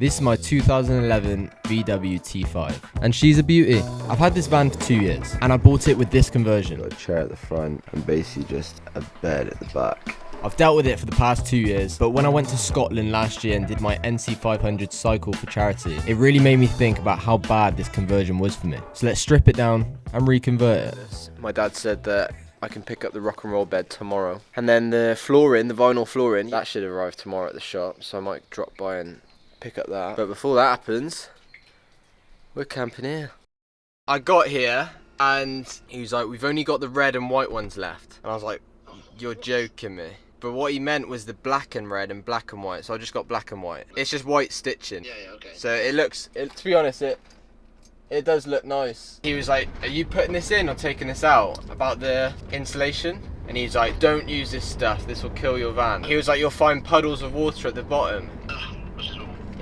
This is my 2011 VW T5, and she's a beauty. I've had this van for 2 years, and I bought it with this conversion. Got a chair at the front and basically just a bed at the back. I've dealt with it for the past 2 years, but when I went to Scotland last year and did my NC500 cycle for charity, it really made me think about how bad this conversion was for me. So let's strip it down and reconvert it. My dad said that I can pick up the rock and roll bed tomorrow. And then the flooring, the vinyl flooring, that should arrive tomorrow at the shop, so I might drop by and pick up that. But before that happens, we're camping here. I got here and he was like, we've only got the red and white ones left. And I was like, you're joking me. But what he meant was the black and red and black and white, so I just got black and white. It's just white stitching. Yeah, okay. So it looks, to be honest, it does look nice. He was like, are you putting this in or taking this out? About the insulation? And he's like, don't use this stuff, this will kill your van. He was like, you'll find puddles of water at the bottom.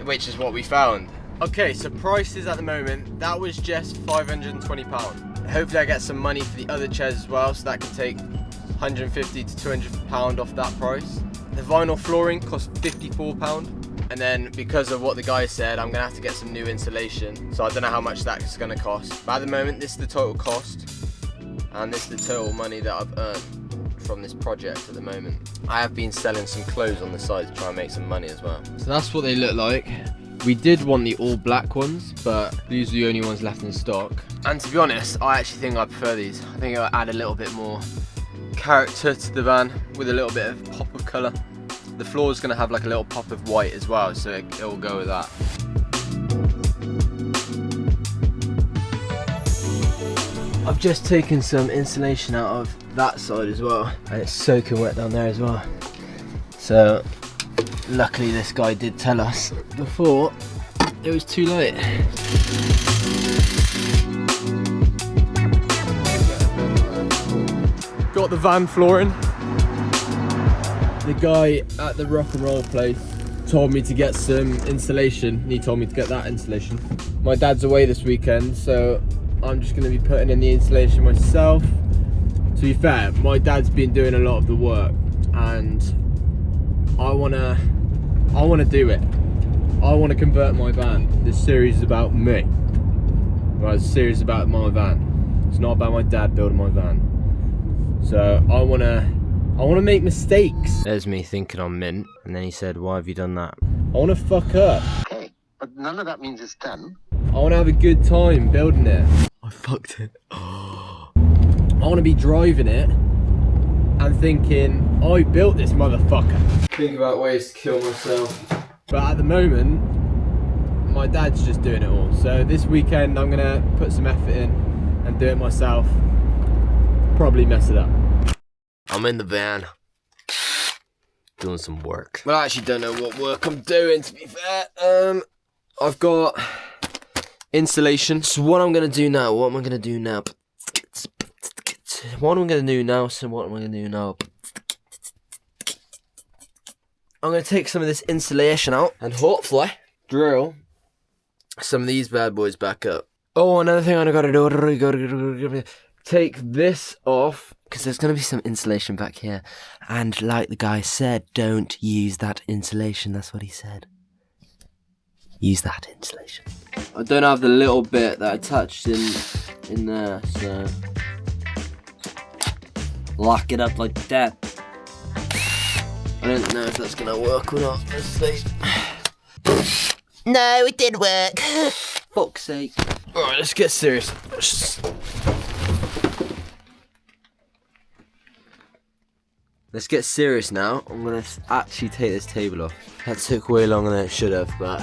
Which is what we found. Okay, so prices at the moment, that was just £520. Hopefully I get some money for the other chairs as well, so that can take £150 to £200 off that price. The vinyl flooring cost £54, and then because of what the guy said, I'm gonna have to get some new insulation, so I don't know how much that's gonna cost. But at the moment, this is the total cost, and this is the total money that I've earned from this project at the moment. I have been selling some clothes on the side to try and make some money as well. So that's what they look like. We did want the all black ones, but these are the only ones left in stock. And to be honest, I actually think I prefer these. I think I'll add a little bit more character to the van with a little bit of pop of colour. The floor is going to have like a little pop of white as well, so it will go with that. I've just taken some insulation out of that side as well, and it's soaking wet down there as well. So luckily this guy did tell us before it was too late. Got the van flooring. The guy at the rock and roll place told me to get some insulation. He told me to get that insulation. My dad's away this weekend, so I'm just going to be putting in the insulation myself. To be fair, my dad's been doing a lot of the work, and I wanna do it. I wanna convert my van. This series is about me. Right, it's a series about my van. It's not about my dad building my van. So I wanna make mistakes. There's me thinking I'm mint, and then he said, why have you done that? I wanna fuck up. Okay, but none of that means it's done. I wanna have a good time building it. I fucked it. I wanna be driving it and thinking, I built this motherfucker. Think about ways to kill myself. But at the moment, my dad's just doing it all. So this weekend I'm gonna put some effort in and do it myself. Probably mess it up. I'm in the van, doing some work. Well, I actually don't know what work I'm doing, to be fair. I've got insulation. So what I'm gonna do now, I'm gonna do now? I'm gonna take some of this insulation out and hopefully drill some of these bad boys back up. Oh, another thing I gotta do, take this off, because there's going to be some insulation back here. And like the guy said, don't use that insulation. That's what he said. Use that insulation. I don't have the little bit that I touched in there, so lock it up like that. I don't know if that's going to work or not. Let's see. No, it did work. Fuck's sake. Alright, let's get serious. Let's get serious now. I'm gonna actually take this table off. That took way longer than it should have, but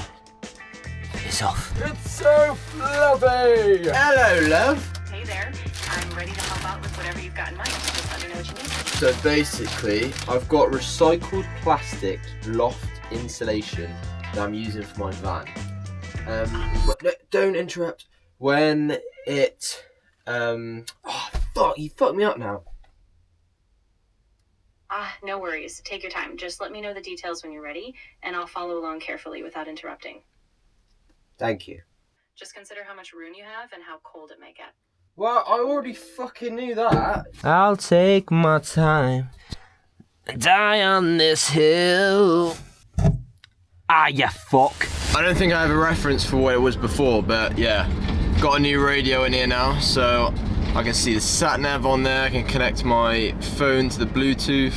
it's off. It's so fluffy! Hello, love. Hey there. I'm ready to help out with whatever you've got in mind. Just let me know what you need. So basically, I've got recycled plastic loft insulation that I'm using for my van. Don't interrupt. When it, oh fuck, you fucked me up now. No worries. Take your time. Just let me know the details when you're ready, and I'll follow along carefully without interrupting. Thank you. Just consider how much room you have and how cold it may get. Well, I already fucking knew that. I'll take my time and die on this hill. Ah, you fuck. I don't think I have a reference for what it was before, but yeah. Got a new radio in here now, so I can see the sat nav on there. I can connect my phone to the Bluetooth.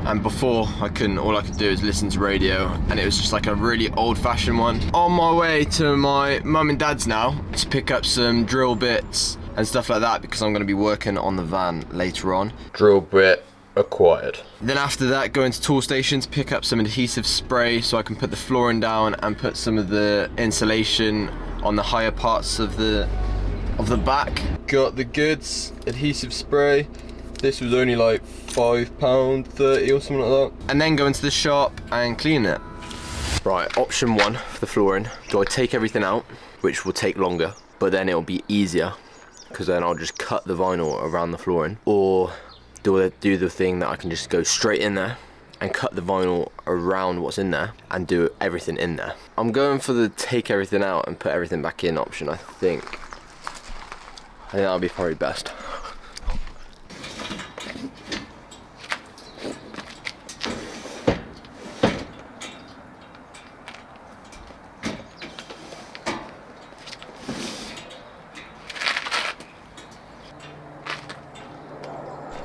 And before I couldn't, all I could do is listen to radio, and it was just like a really old-fashioned one. On my way to my mum and dad's now to pick up some drill bits and stuff like that, because I'm going to be working on the van later on. Drill bit acquired. Then after that, going to Tool Station to pick up some adhesive spray so I can put the flooring down and put some of the insulation on the higher parts of the back. Got the goods, adhesive spray. This was only like £5.30 or something like that. And then go into the shop and clean it. Right, option one for the flooring. Do I take everything out, which will take longer, but then it'll be easier, because then I'll just cut the vinyl around the flooring, or do I do the thing that I can just go straight in there and cut the vinyl around what's in there and do everything in there. I'm going for the take everything out and put everything back in option, I think. That'll be probably best.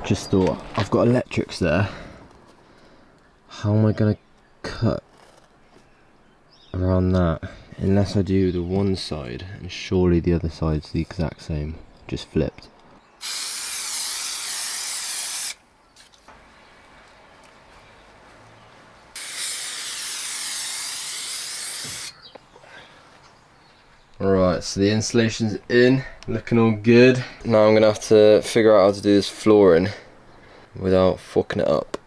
Just thought, I've got electrics there. How am I gonna cut around that? Unless I do the one side, and surely the other side's the exact same, just flipped. Alright, so the insulation's in, looking all good. Now I'm gonna have to figure out how to do this flooring without fucking it up.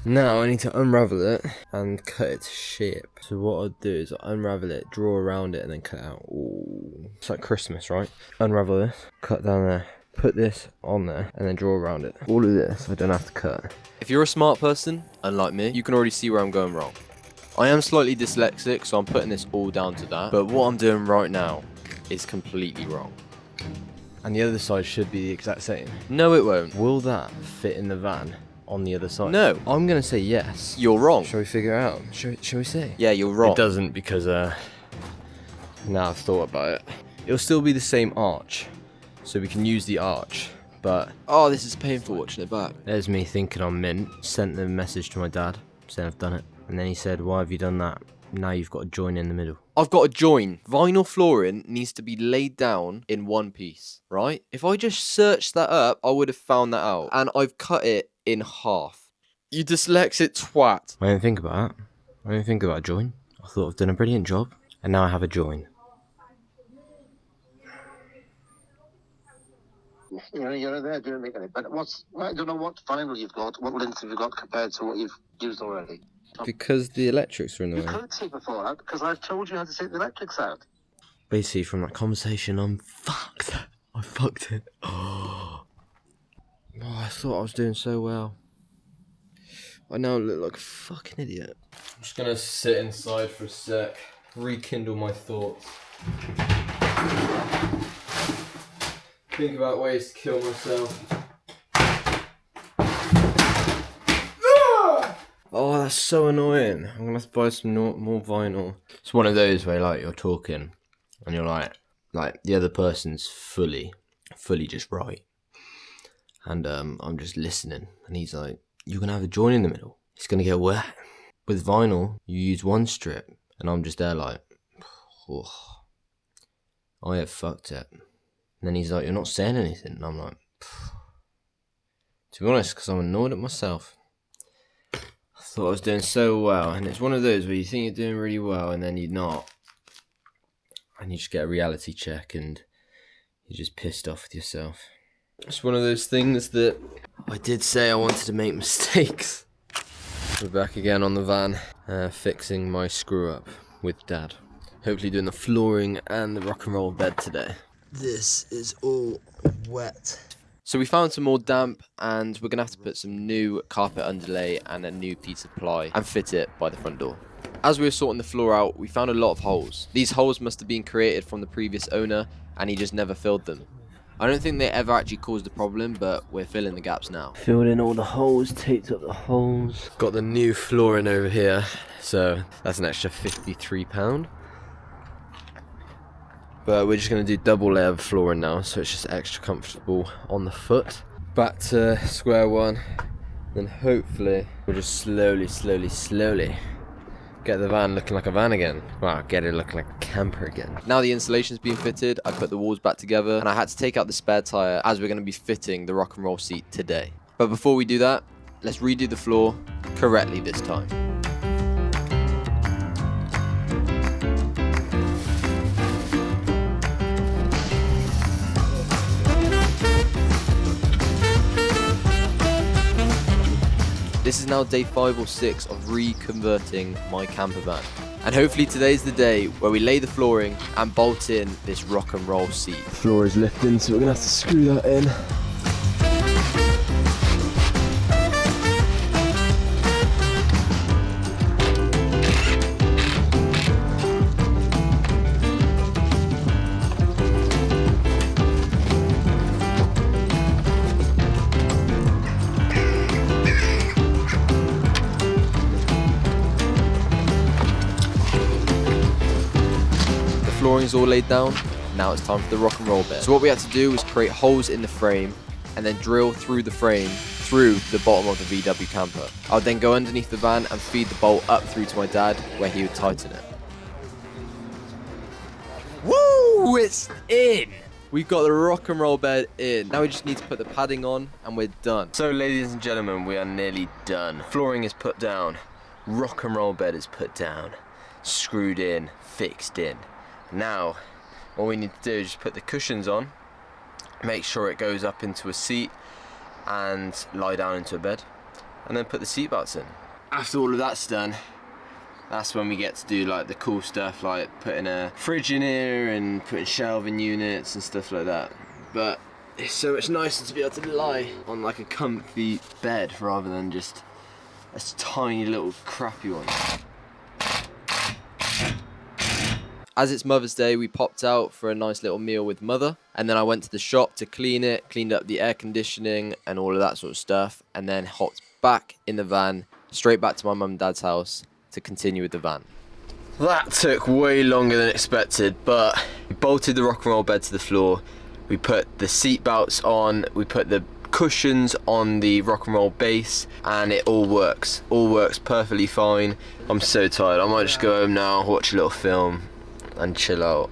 Now I need to unravel it and cut it to shape. So what I'll do is I'll unravel it, draw around it, and then cut it out. Ooh. It's like Christmas, right? Unravel this, cut down there, put this on there, and then draw around it. All of this I don't have to cut. If you're a smart person, unlike me, you can already see where I'm going wrong. I am slightly dyslexic, so I'm putting this all down to that. But what I'm doing right now is completely wrong. And the other side should be the exact same. No, it won't. Will that fit in the van? On the other side? No. I'm gonna say yes. You're wrong. Shall we figure it out? Shall we see? Yeah, you're wrong. It doesn't, because now I've thought about it. It'll still be the same arch, so we can use the arch, but... Oh, this is painful watching it back. There's me thinking I'm mint. Sent the message to my dad, saying I've done it. And then he said, why have you done that? Now you've got to join in the middle. I've got to join. Vinyl flooring needs to be laid down in one piece, right? If I just searched that up, I would have found that out. And I've cut it in half. You dyslexic twat. I didn't think about it. I didn't think about a join. I thought I've done a brilliant job. And now I have a join. You're there doing it, but I don't know what vinyl you've got, what length have you got compared to what you've used already? Because the electrics are in the way. You couldn't see before that, because I've told you how to take the electrics out. Basically, from that conversation, I'm fucked. I fucked it. Oh, I thought I was doing so well. I now look like a fucking idiot. I'm just gonna sit inside for a sec, rekindle my thoughts. Think about ways to kill myself. Oh, that's so annoying. I'm gonna have to buy some more vinyl. It's one of those where like you're talking and you're like the other person's fully just right. And I'm just listening and he's like, you're gonna have a join in the middle. It's gonna get wet. With vinyl, you use one strip and I'm just there like, oh, I have fucked it. And then he's like, you're not saying anything. And I'm like, to be honest, because I'm annoyed at myself. I thought I was doing so well, and it's one of those where you think you're doing really well and then you're not, and you just get a reality check and you're just pissed off with yourself. It's one of those things that I did say I wanted to make mistakes. We're back again on the van, fixing my screw up with Dad. Hopefully doing the flooring and the rock and roll bed today. This is all wet. So we found some more damp and we're going to have to put some new carpet underlay and a new piece of ply and fit it by the front door. As we were sorting the floor out, we found a lot of holes. These holes must have been created from the previous owner and he just never filled them. I don't think they ever actually caused a problem, but we're filling the gaps now. Filled in all the holes, taped up the holes. Got the new flooring over here, so that's an extra £53. But we're just going to do double layer of flooring now, so it's just extra comfortable on the foot. Back to square one, then hopefully we'll just slowly get the van looking like a van again. Wow, get it looking like a camper again. Now the insulation's been fitted, I put the walls back together and I had to take out the spare tyre as we're going to be fitting the rock and roll seat today. But before we do that, let's redo the floor correctly this time. This is now day 5 or 6 of reconverting my camper van. And hopefully today's the day where we lay the flooring and bolt in this rock and roll seat. The floor is lifting, so we're gonna have to screw that in. Flooring's all laid down, now it's time for the rock and roll bed. So what we had to do was create holes in the frame and then drill through the frame through the bottom of the VW camper. I would then go underneath the van and feed the bolt up through to my dad where he would tighten it. Woo! It's in! We've got the rock and roll bed in. Now we just need to put the padding on and we're done. So ladies and gentlemen, we are nearly done. Flooring is put down, rock and roll bed is put down, screwed in, fixed in. Now, all we need to do is just put the cushions on, make sure it goes up into a seat and lie down into a bed, and then put the seat belts in. After all of that's done, that's when we get to do like the cool stuff like putting a fridge in here and putting shelving units and stuff like that. But it's so much nicer to be able to lie on like a comfy bed rather than just a tiny little crappy one. As it's Mother's Day, we popped out for a nice little meal with Mother, and then I went to the shop to clean it, cleaned up the air conditioning and all of that sort of stuff, and then hopped back in the van, straight back to my mum and dad's house to continue with the van. That took way longer than expected, but we bolted the rock and roll bed to the floor, we put the seat belts on, we put the cushions on the rock and roll base, and it all works perfectly fine. I'm so tired, I might just go home now, watch a little film and chill out.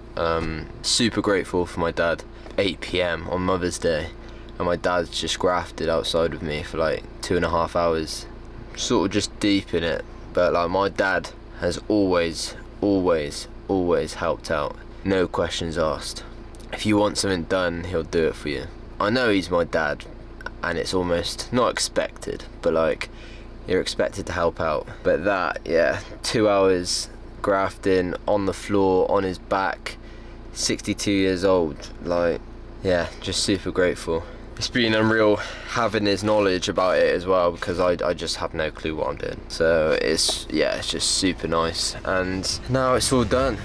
Super grateful for my dad. 8 PM on Mother's Day and my dad's just grafted outside with me for like 2.5 hours, sort of just deep in it, but like my dad has always helped out, no questions asked. If you want something done, he'll do it for you. I know he's my dad and it's almost not expected, but like you're expected to help out. But that, yeah, 2 hours grafting on the floor on his back, 62 years old, like, yeah, just super grateful. It's been unreal having his knowledge about it as well, because I just have no clue what I'm doing. So it's just super nice, and now it's all done.